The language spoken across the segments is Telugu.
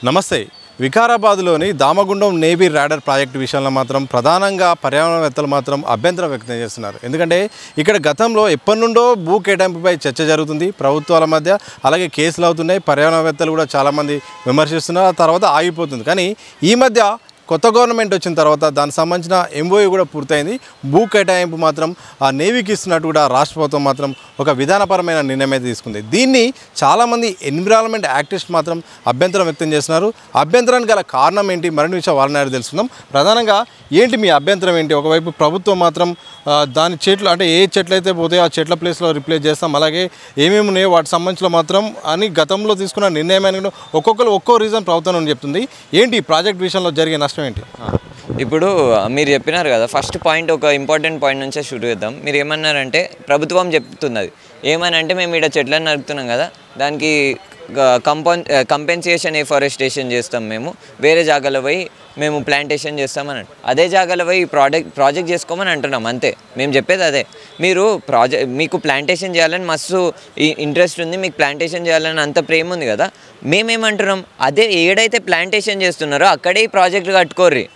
నమస్తే. వికారాబాద్లోని దామగుండం నేవీ రాడర్ ప్రాజెక్టు విషయంలో మాత్రం ప్రధానంగా పర్యావరణవేత్తలు మాత్రం అభ్యంతరం వ్యక్తం చేస్తున్నారు. ఎందుకంటే ఇక్కడ గతంలో ఎప్పటి నుండో భూ కేటాయింపుపై చర్చ జరుగుతుంది ప్రభుత్వాల మధ్య, అలాగే కేసులు అవుతున్నాయి. పర్యావరణవేత్తలు కూడా చాలామంది విమర్శిస్తున్నారు, ఆ తర్వాత ఆగిపోతుంది. కానీ ఈ మధ్య కొత్త గవర్నమెంట్ వచ్చిన తర్వాత దానికి సంబంధించిన ఎంఓయూ కూడా పూర్తయింది. భూ కేటాయింపు మాత్రం ఆ నేవీకి ఇస్తున్నట్టు కూడా రాష్ట్ర ప్రభుత్వం మాత్రం ఒక విధానపరమైన నిర్ణయం అయితే తీసుకుంది. దీన్ని చాలామంది ఎన్విరాన్మెంట్ యాక్టివిస్ట్ మాత్రం అభ్యంతరం వ్యక్తం చేస్తున్నారు. అభ్యంతరానికి గల కారణం ఏంటి, మరిన్ని విషయాలు వాళ్ళని తెలుసుకుందాం. ప్రధానంగా ఏంటి మీ అభ్యంతరం ఏంటి? ఒకవైపు ప్రభుత్వం మాత్రం దాని చెట్లు అంటే ఏ చెట్లు అయితే పోతాయో ఆ చెట్ల ప్లేస్లో రిప్లేస్ చేస్తాం, అలాగే ఏమేమి ఉన్నాయో వాటి సంబంధించిన మాత్రం అని గతంలో తీసుకున్న నిర్ణయం ఒక్కొక్కరు ఒక్కో రీజన్ ప్రభుత్వం చెప్తుంది. ఏంటి ఈ ప్రాజెక్ట్ విషయంలో జరిగే నష్టం ఏంటి? ఇప్పుడు మీరు చెప్పినారు కదా, ఫస్ట్ పాయింట్ ఒక ఇంపార్టెంట్ పాయింట్ నుంచే షూట్ చేద్దాం. మీరు ఏమన్నారంటే ప్రభుత్వం చెప్తున్నది ఏమని అంటే, మేము ఇక్కడ చెట్లను నరుకుతున్నాం కదా, దానికి కంపెన్సేషన్ ఎఫారెస్టేషన్ చేస్తాం, మేము వేరే జాగాలో పోయి మేము ప్లాంటేషన్ చేస్తామని. అదే జాగాలో పోయి ప్రాజెక్ట్ చేసుకోమని అంటున్నాం, అంతే. మేము చెప్పేది అదే. మీరు మీకు ప్లాంటేషన్ చేయాలని మస్తు ఇంట్రెస్ట్ ఉంది, మీకు ప్లాంటేషన్ చేయాలని అంత ప్రేమ ఉంది కదా, మేమేమంటున్నాం అదే ఏడైతే ప్లాంటేషన్ చేస్తున్నారో అక్కడే ఈ ప్రాజెక్ట్ కట్టుకోర్రి.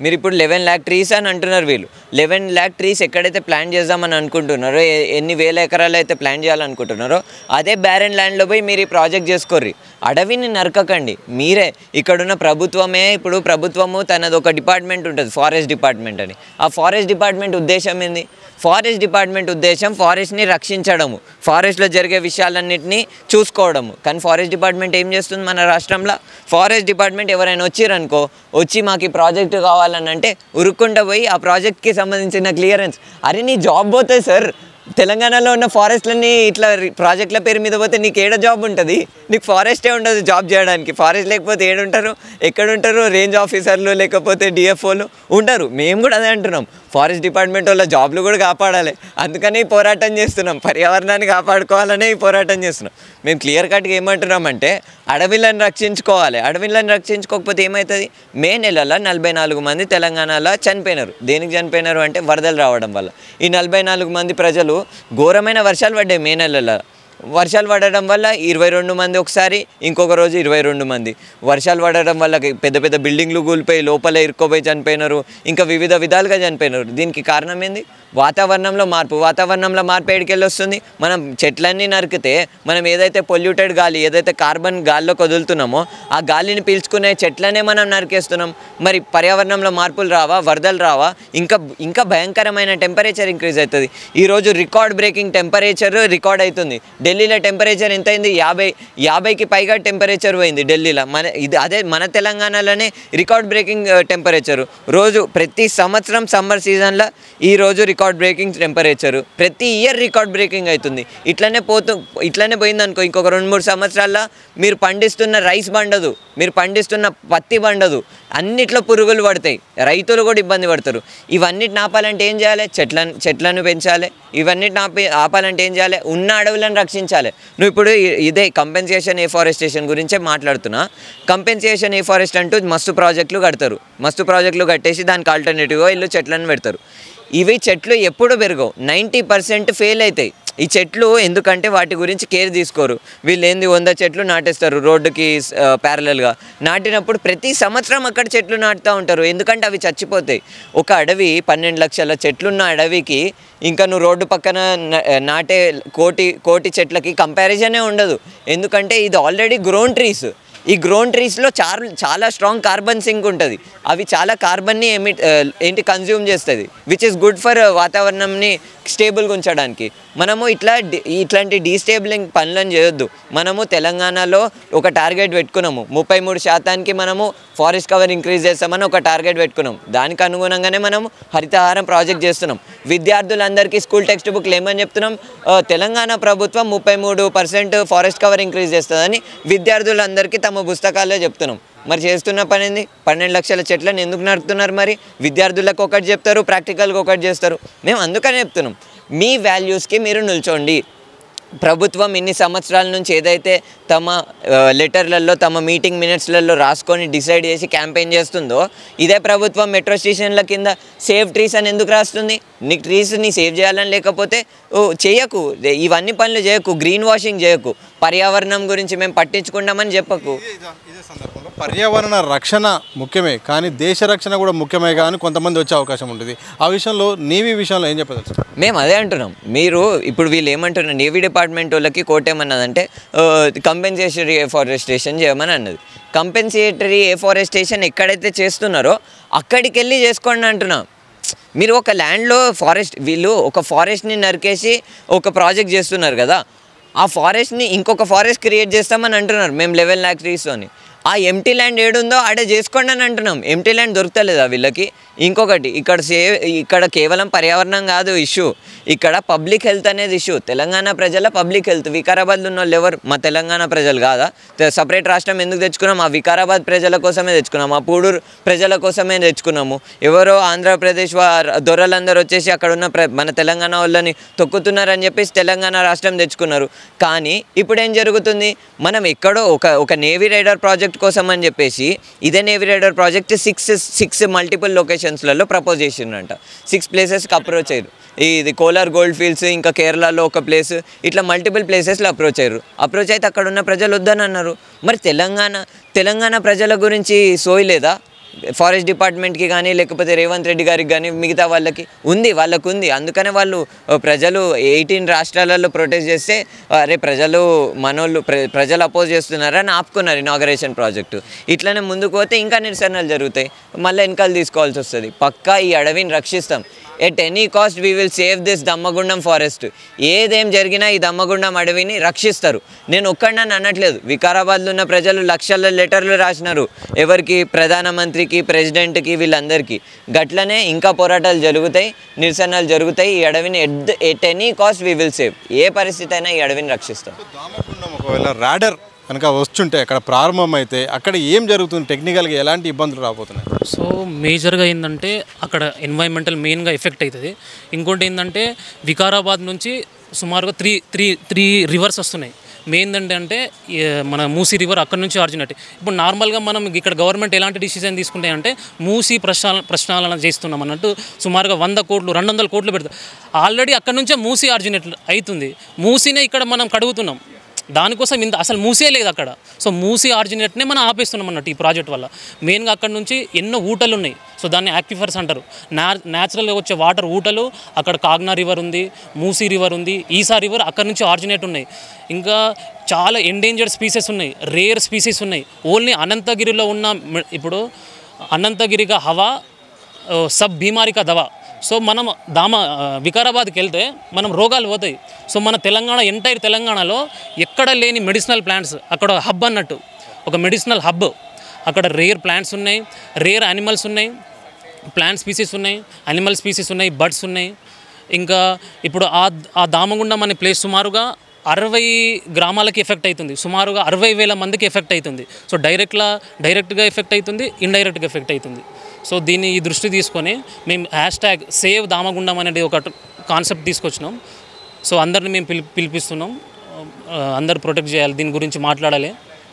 మీరు ఇప్పుడు 11 lakh ట్రీస్ అని అంటున్నారు. వీళ్ళు 11 lakh ట్రీస్ ఎక్కడైతే ప్లాన్ చేద్దామని అనుకుంటున్నారో, ఎన్ని వేల ఎకరాలు అయితే ప్లాన్ చేయాలనుకుంటున్నారో అదే బ్యారెన్ ల్యాండ్లో పోయి మీరు ఈ ప్రాజెక్ట్ చేసుకోర్రి. అడవిని నరకకండి. మీరే ఇక్కడున్న ప్రభుత్వమే, ఇప్పుడు ప్రభుత్వము తనది ఒక డిపార్ట్మెంట్ ఉంటుంది, ఫారెస్ట్ డిపార్ట్మెంట్ అని. ఆ ఫారెస్ట్ డిపార్ట్మెంట్ ఉద్దేశం ఏంది? ఫారెస్ట్ డిపార్ట్మెంట్ ఉద్దేశం ఫారెస్ట్ని రక్షించడము, ఫారెస్ట్లో జరిగే విషయాలన్నింటినీ చూసుకోవడము. కానీ ఫారెస్ట్ డిపార్ట్మెంట్ ఏం చేస్తుంది మన రాష్ట్రంలో? ఫారెస్ట్ డిపార్ట్మెంట్ ఎవరైనా వచ్చారనుకో, వచ్చి మాకు ఈ ప్రాజెక్టు కావాలని అంటే ఉరుక్కుంటూ పోయి ఆ ప్రాజెక్ట్కి సంబంధించిన క్లియరెన్స్, అరే నీ జాబ్ పోతుంది సార్. తెలంగాణలో ఉన్న ఫారెస్ట్లన్నీ ఇట్లా ప్రాజెక్టుల పేరు మీద పోతే నీకు ఏడ జాబ్ ఉంటుంది? నీకు ఫారెస్టే ఉండదు జాబ్ చేయడానికి. ఫారెస్ట్ లేకపోతే ఏడుంటారు, ఎక్కడుంటారు? రేంజ్ ఆఫీసర్లు లేకపోతే డిఎఫ్ఓలు ఉంటారు. మేము కూడా అదే అంటున్నాం, ఫారెస్ట్ డిపార్ట్మెంట్ వాళ్ళ జాబ్లు కూడా కాపాడాలి. అందుకనే ఈ పోరాటం చేస్తున్నాం, పర్యావరణాన్ని కాపాడుకోవాలనే ఈ పోరాటం చేస్తున్నాం. మేము క్లియర్ కట్గా ఏమంటున్నామంటే అడవిలను రక్షించుకోవాలి. అడవిలను రక్షించుకోకపోతే ఏమవుతుంది? మే నెలలో 44 మంది తెలంగాణలో చనిపోయినారు. దేనికి చనిపోయినారు అంటే వరదలు రావడం వల్ల. ఈ 44 మంది ప్రజలు ఘోరమైన వర్షాలు పడ్డాయి మే నెలలో. వర్షాలు పడడం వల్ల 22 మంది ఒకసారి, ఇంకొక రోజు 22 మంది. వర్షాలు పడడం వల్ల పెద్ద పెద్ద బిల్డింగ్లు కూలిపోయి లోపల ఇరుక్కోపోయి చనిపోయినారు, ఇంకా వివిధ విధాలుగా చనిపోయినారు. దీనికి కారణం ఏంది? వాతావరణంలో మార్పు. వాతావరణంలో మార్పు ఎక్కడికెళ్ళి వస్తుంది? మనం చెట్లన్నీ నరికితే మనం ఏదైతే పొల్యూటెడ్ గాలి, ఏదైతే కార్బన్ గాలిలోకి వదులుతున్నామో ఆ గాలిని పీల్చుకునే చెట్లనే మనం నరికేస్తున్నాం. మరి పర్యావరణంలో మార్పులు రావా? వరదలు రావా? ఇంకా భయంకరమైన టెంపరేచర్ ఇంక్రీజ్ అవుతుంది. ఈరోజు రికార్డ్ బ్రేకింగ్ టెంపరేచర్ రికార్డ్ అవుతుంది. ఢిల్లీలో టెంపరేచర్ ఎంత అయింది? 50కి పైగా టెంపరేచర్ పోయింది ఢిల్లీలో. అదే మన తెలంగాణలోనే రికార్డ్ బ్రేకింగ్ టెంపరేచరు. ప్రతి సంవత్సరం సమ్మర్ సీజన్లో ఈరోజు రికార్డ్ బ్రేకింగ్ టెంపరేచరు. ప్రతి ఇయర్ రికార్డ్ బ్రేకింగ్ అవుతుంది. ఇట్లనే పోయిందనుకో, ఇంకొక 2-3 సంవత్సరాల్లో మీరు పండిస్తున్న రైస్ పండదు, మీరు పండిస్తున్న పత్తి పండదు, అన్నిట్లో పురుగులు పడతాయి, రైతులు కూడా ఇబ్బంది పడతారు. ఇవన్నిటిని ఆపాలంటే ఏం చేయాలి? చెట్లను పెంచాలి. ఇవన్నిటిని ఆపాలంటే ఏం చేయాలి? ఉన్న అడవులను రక్షించాలి. నువ్వు ఇప్పుడు ఇదే కంపెన్సేషన్ ఎఫారెస్టేషన్ గురించే మాట్లాడుతున్నా. కంపెన్సేషన్ ఎఫారెస్ట్ అంటూ మస్తు ప్రాజెక్టులు కట్టేసి దానికి ఆల్టర్నేటివ్గా వీళ్ళు చెట్లను పెడతారు. ఇవి చెట్లు ఎప్పుడు పెరగవు, 90% ఫెయిల్ అవుతాయి ఈ చెట్లు. ఎందుకంటే వాటి గురించి కేర్ తీసుకోరు. వీళ్ళు 100 చెట్లు నాటేస్తారు రోడ్డుకి ప్యారలల్గా. నాటినప్పుడు ప్రతి సంవత్సరం అక్కడ చెట్లు నాటుతూ ఉంటారు, ఎందుకంటే అవి చచ్చిపోతాయి. ఒక అడవి 12 లక్షల చెట్లున్న అడవికి ఇంకా నువ్వు రోడ్డు పక్కన నాటే కోటి చెట్లకి కంపారిజనే ఉండదు. ఎందుకంటే ఇది ఆల్రెడీ గ్రోన్ ట్రీస్. ఈ గ్రోన్ ట్రీస్లో చాలా స్ట్రాంగ్ కార్బన్ సింక్ ఉంటుంది. అవి చాలా కార్బన్ని కన్జ్యూమ్ చేస్తుంది, విచ్ ఇస్ గుడ్ ఫర్ వాతావరణంని స్టేబుల్గా ఉంచడానికి. మనము ఇట్లాంటి డీస్టేబులింగ్ పనులను చేయొద్దు. మనము తెలంగాణలో ఒక టార్గెట్ పెట్టుకున్నాము, 33% మనము ఫారెస్ట్ కవర్ ఇంక్రీజ్ చేస్తామని ఒక టార్గెట్ పెట్టుకున్నాం. దానికి అనుగుణంగానే మనము హరితహారం ప్రాజెక్ట్ చేస్తున్నాం. విద్యార్థులందరికీ స్కూల్ టెక్స్ట్ బుక్లు ఏమని చెప్తున్నాం? తెలంగాణ ప్రభుత్వం 33% ఫారెస్ట్ కవర్ ఇంక్రీజ్ చేస్తుందని విద్యార్థులందరికీ తమ పుస్తకాల్లో చెప్తున్నాం. మరి చేస్తున్న పని ఏంది? 12 లక్షల చెట్లను ఎందుకు నరుకుతున్నారు? మరి విద్యార్థులకు ఒకటి చెప్తారు, ప్రాక్టికల్గా ఒకటి చేస్తారు. మేము అందుకనే చెప్తున్నాం, మీ వాల్యూస్కి మీరు నిల్చోండి. ప్రభుత్వం ఇన్ని సంవత్సరాల నుంచి ఏదైతే తమ లెటర్లలో తమ మీటింగ్ మినిట్స్లలో రాసుకొని డిసైడ్ చేసి క్యాంపెయిన్ చేస్తుందో ఇదే ప్రభుత్వం మెట్రో స్టేషన్ల కింద సేవ్ ట్రీస్ అని ఎందుకు రాస్తుంది? నీకు ట్రీస్ని సేవ్ చేయాలని లేకపోతే చేయకు, ఇవన్నీ పనులు చేయకు, గ్రీన్ వాషింగ్ చేయకు, పర్యావరణం గురించి మేము పట్టించుకుంటామని చెప్పకు. ఇదే సందర్భంలో పర్యావరణ రక్షణ ముఖ్యమే కానీ దేశ రక్షణ కూడా ముఖ్యమే కానీ కొంతమంది వచ్చే అవకాశం ఉంటుంది. ఆ విషయంలో నేవీ విషయంలో ఏం చెప్పదలుచు? మేము అదే అంటున్నాం. మీరు ఇప్పుడు వీళ్ళు ఏమంటున్నారు, నేవీ డిపార్ట్మెంట్ వాళ్ళకి కోర్టు ఏమన్నదంటే కంపెన్సేటరీ ఎఫారెస్టేషన్ చేయమని అన్నది. కంపెన్సేటరీ ఎఫారెస్టేషన్ ఎక్కడైతే చేస్తున్నారో అక్కడికి వెళ్ళి చేసుకోండి అంటున్నాం. మీరు ఒక ల్యాండ్లో వీళ్ళు ఒక ఫారెస్ట్ని నరికేసి ఒక ప్రాజెక్ట్ చేస్తున్నారు కదా, ఆ ఫారెస్ట్ని ఇంకొక ఫారెస్ట్ క్రియేట్ చేస్తామని అంటున్నారు మేము 11 lakh trees. ఆ ఎంటీ ల్యాండ్ ఏడుందో ఆడే చేసుకోండి అని అంటున్నాం. ఎంటీ ల్యాండ్ దొరుకుతలేదా వీళ్ళకి? ఇంకొకటి ఇక్కడ కేవలం పర్యావరణం కాదు ఇష్యూ, ఇక్కడ పబ్లిక్ హెల్త్ అనేది ఇష్యూ. తెలంగాణ ప్రజల పబ్లిక్ హెల్త్. వికారాబాద్లో ఉన్న వాళ్ళు ఎవరు? మా తెలంగాణ ప్రజలు కాదా? సపరేట్ రాష్ట్రం ఎందుకు తెచ్చుకున్నాం? ఆ వికారాబాద్ ప్రజల కోసమే తెచ్చుకున్నాము, ఆ పూడూరు ప్రజల కోసమే తెచ్చుకున్నాము. ఎవరో ఆంధ్రప్రదేశ్ దొరలందరూ వచ్చేసి అక్కడ ఉన్న మన తెలంగాణ వాళ్ళని తొక్కుతున్నారని చెప్పేసి తెలంగాణ రాష్ట్రం తెచ్చుకున్నారు. కానీ ఇప్పుడు ఏం జరుగుతుంది? మనం ఎక్కడో ఒక నేవీ రైడర్ ప్రాజెక్ట్ కోసం అని చెప్పేసి ఇదే navy radar project six multiple లొకేషన్స్లలో ప్రపోజ్ చేసిండ్రంట. 6 ప్లేసెస్కి అప్రోచ్ అయ్యారు. ఇది కోలార్ గోల్డ్ ఫీల్డ్స్, ఇంకా కేరళలో ఒక ప్లేస్, ఇట్లా మల్టిపుల్ ప్లేసెస్లో అప్రోచ్ అయ్యారు. అప్రోచ్ అయితే అక్కడ ఉన్న ప్రజలు వద్దని అన్నారు. మరి తెలంగాణ ప్రజల గురించి సోయలేదా ఫారెస్ట్ డిపార్ట్మెంట్కి కానీ లేకపోతే రేవంత్ రెడ్డి గారికి కానీ మిగతా వాళ్ళకి ఉంది. అందుకనే వాళ్ళు ప్రజలు 18 రాష్ట్రాలలో ప్రొటెస్ట్ చేస్తే అరే ప్రజలు అపోజ్ చేస్తున్నారని ఆపుకున్నారు ఇనాగరేషన్ ప్రాజెక్టు. ఇట్లనే ముందుకు పోతే ఇంకా నిరసనలు జరుగుతాయి, మళ్ళీ వెనకాల తీసుకోవాల్సి వస్తుంది. పక్కా ఈ అడవిని రక్షిస్తాం. At any cost we will save this Damagundam forest. ఏదేం జరిగినా ఈ దమ్మగుండం అడవిని రక్షిస్తారు. నేను ఒక్కడని అనట్లేదు. వికారాబాద్లో ఉన్న ప్రజలు లక్షల లెటర్లు రాసినారు ఎవరికి? ప్రధానమంత్రికి, ప్రెసిడెంట్కి, వీళ్ళందరికీ. గట్లనే ఇంకా పోరాటాలు జరుగుతాయి, నిరసనలు జరుగుతాయి. ఈ అడవిని at any cost we will save. ఏ పరిస్థితి అయినా ఈ అడవిని రక్షిస్తాం. దామగుండం ఒకవేళ రాడర్ కనుక వస్తుంటే అక్కడ ప్రారంభమైతే అక్కడ ఏం జరుగుతుంది? టెక్నికల్గా ఎలాంటి ఇబ్బందులు రాబోతున్నాయి? సో మేజర్గా ఏంటంటే అక్కడ ఎన్వైరన్మెంటల్ మెయిన్గా ఎఫెక్ట్ అవుతుంది. ఇంకోటి ఏంటంటే వికారాబాద్ నుంచి సుమారుగా త్రీ రివర్స్ వస్తున్నాయి. మెయిన్ ఏంటంటే మన మూసీ రివర్ అక్కడ నుంచి ఆరిజినేట్. ఇప్పుడు నార్మల్గా మనం ఇక్కడ గవర్నమెంట్ ఎలాంటి డిసిజన్ తీసుకుంటాయి అంటే మూసీ ప్రశ్నాలన చేస్తున్నాం అన్నట్టు సుమారుగా 100 కోట్లు 200 కోట్లు పెడతాం. ఆల్రెడీ అక్కడ నుంచే మూసీ ఆరిజినేట్ అవుతుంది. మూసీనే ఇక్కడ మనం కడుగుతున్నాం. దానికోసం అసలు మూసే లేదు అక్కడ. సో మూసీ ఆరిజినేట్నే మనం ఆపేస్తున్నాం అన్నట్టు ఈ ప్రాజెక్ట్ వల్ల. మెయిన్గా అక్కడ నుంచి ఎన్నో ఊటలు ఉన్నాయి. సో దాన్ని యాక్విఫర్స్ అంటారు. న్యాచురల్గా వచ్చే వాటర్ ఊటలు. అక్కడ కాగ్నా రివర్ ఉంది, మూసీ రివర్ ఉంది, ఈసా రివర్ అక్కడ నుంచి ఆరిజినేట్ ఉన్నాయి. ఇంకా చాలా ఎండేంజర్డ్ స్పీసెస్ ఉన్నాయి, రేర్ స్పీసెస్ ఉన్నాయి. ఓన్లీ అనంతగిరిలో ఉన్న ఇప్పుడు అనంతగిరిగా హవా సబ్ బీమారికా దవా. సో మనం వికారాబాద్కి వెళ్తే మనం రోగాలు పోతాయి. సో మన ఎంటైర్ తెలంగాణలో ఎక్కడ లేని మెడిసినల్ ప్లాంట్స్ అక్కడ హబ్ అన్నట్టు, ఒక మెడిసినల్ హబ్. అక్కడ రేర్ ప్లాంట్స్ ఉన్నాయి, రేర్ యానిమల్స్ ఉన్నాయి, ప్లాంట్ స్పీసీస్ ఉన్నాయి, యానిమల్ స్పీసీస్ ఉన్నాయి, బర్డ్స్ ఉన్నాయి. ఇంకా ఇప్పుడు ఆ దామగుండం అనే ప్లేస్ సుమారుగా 60 గ్రామాలకి ఎఫెక్ట్ అవుతుంది. సుమారుగా 60,000 మందికి ఎఫెక్ట్ అవుతుంది. సో డైరెక్ట్గా ఎఫెక్ట్ అవుతుంది, ఇండైరెక్ట్గా ఎఫెక్ట్ అవుతుంది. సో దీన్ని ఈ దృష్టి తీసుకొని మేము #సేవ్ దామగుండం అనేది ఒక కాన్సెప్ట్ తీసుకొచ్చినాం. సో అందరిని మేము పిలిపిస్తున్నాం. అందరు ప్రొటెక్ట్ చేయాలి, దీని గురించి మాట్లాడాలి.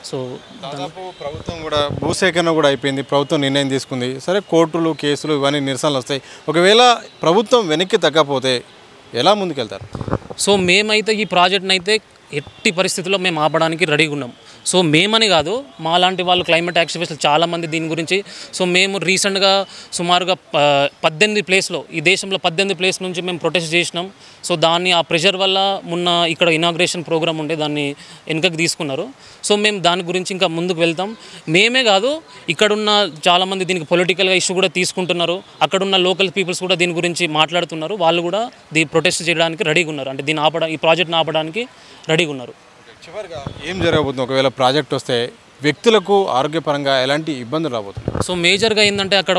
సో దాదాపు ప్రభుత్వం కూడా భూసేకరణ కూడా అయిపోయింది, ప్రభుత్వం నిర్ణయం తీసుకుంది. సరే కోర్టులు, కేసులు ఇవన్నీ నిరసనలు వస్తాయి. ఒకవేళ ప్రభుత్వం వెనక్కి తగ్గకపోతే ఎలా ముందుకెళ్తారు? సో మేమైతే ఈ ప్రాజెక్ట్ని అయితే ఎట్టి పరిస్థితుల్లో మేము ఆపడానికి రెడీగా ఉన్నాం. సో మేమని కాదు, మా లాంటి వాళ్ళు క్లైమేట్ యాక్టివిస్టులు చాలామంది దీని గురించి. సో మేము రీసెంట్గా సుమారుగా 18 ప్లేస్లో, ఈ దేశంలో 18 ప్లేస్ నుంచి మేము ప్రొటెస్ట్ చేసినాం. సో దాన్ని ఆ ప్రెషర్ వల్ల మొన్న ఇక్కడ ఇనాగ్రేషన్ ప్రోగ్రామ్ ఉండే దాన్ని వెనుకకి తీసుకున్నారు. సో మేము దాని గురించి ఇంకా ముందుకు వెళ్తాం. మేమే కాదు, ఇక్కడున్న చాలామంది దీనికి పొలిటికల్గా ఇష్యూ కూడా తీసుకుంటున్నారు. అక్కడున్న లోకల్ పీపుల్స్ కూడా దీని గురించి మాట్లాడుతున్నారు. వాళ్ళు కూడా ప్రొటెస్ట్ చేయడానికి రెడీగా ఉన్నారు. అంటే ఈ ప్రాజెక్ట్ని ఆపడానికి రెడీగా ఉన్నారు. చివరిగా ఏం జరగబోతుంది ఒకవేళ ప్రాజెక్ట్ వస్తే? వ్యక్తులకు ఆరోగ్యపరంగా ఎలాంటి ఇబ్బందులు రాబోతుంది? సో మేజర్గా ఏంటంటే అక్కడ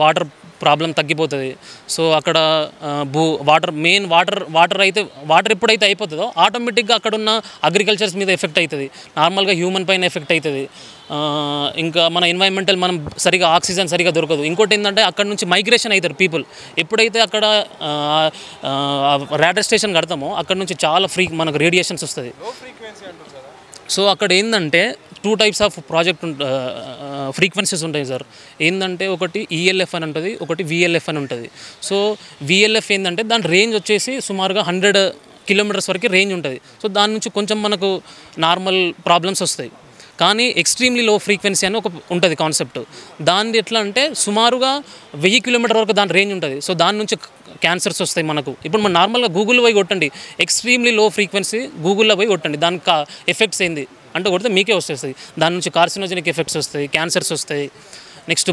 వాటర్ ప్రాబ్లం తగ్గిపోతుంది. సో అక్కడ వాటర్ ఎప్పుడైతే అయిపోతుందో ఆటోమేటిక్గా అక్కడ ఉన్న అగ్రికల్చర్స్ మీద ఎఫెక్ట్ అవుతుంది, నార్మల్గా హ్యూమన్ పైన ఎఫెక్ట్ అవుతుంది. ఇంకా మన ఎన్వైరన్మెంటల్ మనం సరిగా ఆక్సిజన్ సరిగా దొరకదు. ఇంకోటి ఏంటంటే అక్కడ నుంచి మైగ్రేషన్ అవుతారు పీపుల్. ఎప్పుడైతే అక్కడ రాడర్ స్టేషన్ కడతామో అక్కడ నుంచి చాలా మనకు రేడియేషన్స్ వస్తుంది. సో అక్కడ ఏంటంటే 2 టైప్స్ ఆఫ్ ప్రాజెక్ట్ ఫ్రీక్వెన్సీస్ ఉంటాయి సార్. ఏంటంటే ఒకటి ఈఎల్ఎఫ్ అని ఉంటుంది, ఒకటి విఎల్ఎఫ్ అని ఉంటుంది. సో విఎల్ఎఫ్ ఏంటంటే దాని రేంజ్ వచ్చేసి సుమారుగా 100 కిలోమీటర్స్ వరకు రేంజ్ ఉంటుంది. సో దాని నుంచి కొంచెం మనకు నార్మల్ ప్రాబ్లమ్స్ వస్తాయి. కానీ ఎక్స్ట్రీమ్లీ లో ఫ్రీక్వెన్సీ అని ఒక ఉంటుంది కాన్సెప్ట్. దానిది ఎట్లా అంటే సుమారుగా 1000 కిలోమీటర్ వరకు దాని రేంజ్ ఉంటుంది. సో దాని నుంచి క్యాన్సర్స్ వస్తాయి మనకు. ఇప్పుడు మనం నార్మల్గా గూగుల్లో పోయి కొట్టండి ఎక్స్ట్రీమ్లీ లో ఫ్రీక్వెన్సీ, గూగుల్లో పోయి కొట్టండి దానికి ఎఫెక్ట్స్ ఏంది అంటే కొడితే మీకే వస్తాయి. దాని నుంచి కార్సినోజెనిక్ ఎఫెక్ట్స్ వస్తాయి, క్యాన్సర్స్ వస్తాయి, నెక్స్ట్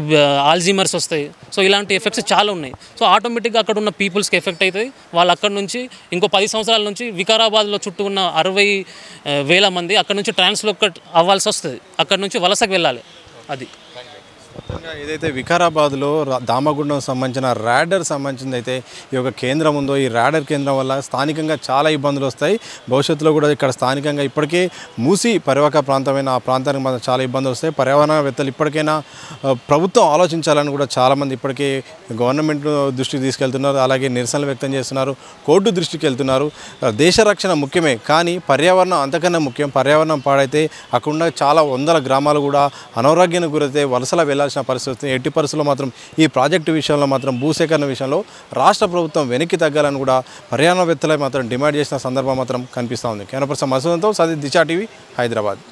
ఆల్జీమర్స్ వస్తాయి. సో ఇలాంటి ఎఫెక్ట్స్ చాలా ఉన్నాయి. సో ఆటోమేటిక్గా అక్కడ ఉన్న పీపుల్స్కి ఎఫెక్ట్ అవుతుంది. వాళ్ళు అక్కడ నుంచి ఇంకో 10 సంవత్సరాల నుంచి వికారాబాద్లో చుట్టూ ఉన్న 60,000 మంది అక్కడ నుంచి ట్రాన్స్లోకేట్ అవ్వాల్సి వస్తుంది. అక్కడ నుంచి వలసకు వెళ్ళాలి. అది ఏదైతే వికారాబాద్లో దామగుండం సంబంధించిన ర్యాడర్ సంబంధించింది అయితే ఈ యొక్క కేంద్రం ఉందో, ఈ ర్యాడర్ కేంద్రం వల్ల స్థానికంగా చాలా ఇబ్బందులు వస్తాయి. భవిష్యత్తులో కూడా ఇక్కడ స్థానికంగా ఇప్పటికే మూసి పరివాహక ప్రాంతమైన ఆ ప్రాంతానికి మాత్రం చాలా ఇబ్బందులు వస్తాయి. పర్యావరణవేత్తలు ఇప్పటికైనా ప్రభుత్వం ఆలోచించాలని కూడా చాలామంది ఇప్పటికే గవర్నమెంట్ దృష్టికి తీసుకెళ్తున్నారు. అలాగే నిరసనలు వ్యక్తం చేస్తున్నారు, కోర్టు దృష్టికి వెళ్తున్నారు. దేశ రక్షణ ముఖ్యమే, కానీ పర్యావరణం అంతకన్నా ముఖ్యం. పర్యావరణం పాడైతే అక్కడ చాలా వందల గ్రామాలు కూడా అనారోగ్యానికి గురైతే వలసల వెళ్ళాల్సిన పరిస్థితి. ఎట్టి పరిస్థితుల్లో మాత్రం ఈ ప్రాజెక్టు విషయంలో మాత్రం భూసేకరణ విషయంలో రాష్ట్ర ప్రభుత్వం వెనక్కి తగ్గాలని కూడా పర్యావరణవేత్తలే మాత్రం డిమాండ్ చేసిన సందర్భం మాత్రం కనిపిస్తూ ఉంది. కెమెరా పర్సన్ మసూదంతో సది దిశా టీవీ, హైదరాబాద్.